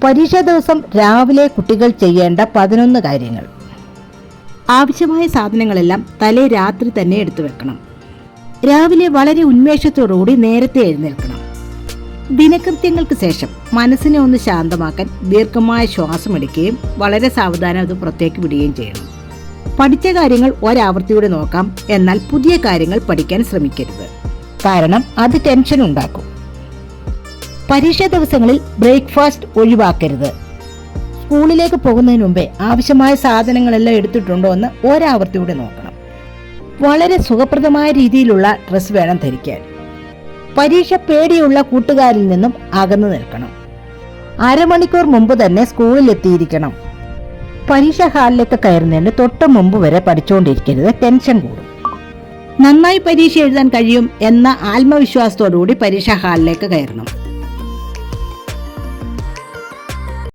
പരീക്ഷാ ദിവസം രാവിലെ കുട്ടികൾ ചെയ്യേണ്ട 11 കാര്യങ്ങൾ. ആവശ്യമായ സാധനങ്ങളെല്ലാം തലേ രാത്രി തന്നെ എടുത്തു വെക്കണം. രാവിലെ വളരെ ഉന്മേഷത്തോടുകൂടി നേരത്തെ എഴുന്നേൽക്കണം. ദിനകൃത്യങ്ങൾക്ക് ശേഷം മനസ്സിനെ ഒന്ന് ശാന്തമാക്കാൻ ദീർഘമായ ശ്വാസമെടുക്കുകയും വളരെ സാവധാനം അത് പുറത്തേക്ക് വിടുകയും ചെയ്യണം. പഠിച്ച കാര്യങ്ങൾ ഒരാവർത്തിയോടെ നോക്കാം, എന്നാൽ പുതിയ കാര്യങ്ങൾ പഠിക്കാൻ ശ്രമിക്കരുത്, കാരണം അത് ടെൻഷൻ ഉണ്ടാക്കും. പരീക്ഷാ ദിവസങ്ങളിൽ ബ്രേക്ക്ഫാസ്റ്റ് ഒഴിവാക്കരുത്. സ്കൂളിലേക്ക് പോകുന്നതിന് മുമ്പേ ആവശ്യമായ സാധനങ്ങളെല്ലാം എടുത്തിട്ടുണ്ടോ എന്ന് ഒരാവർത്തിയോടെ നോക്കണം. വളരെ സുഖപ്രദമായ രീതിയിലുള്ള ഡ്രസ്സ് വേണം ധരിക്കാൻ. പരീക്ഷ പേടിയുള്ള കൂട്ടുകാരിൽ നിന്നും അകന്നു നിൽക്കണം. അരമണിക്കൂർ മുമ്പ് തന്നെ സ്കൂളിൽ എത്തിയിരിക്കണം. പരീക്ഷാ ഹാളിലേക്ക് കയറുന്നതിന് തൊട്ട് മുമ്പ് വരെ പഠിച്ചുകൊണ്ടിരിക്കരുത്, ടെൻഷൻ കൂടും. നന്നായി പരീക്ഷ എഴുതാൻ കഴിയും എന്ന ആത്മവിശ്വാസത്തോടുകൂടി പരീക്ഷാ ഹാളിലേക്ക് കയറണം.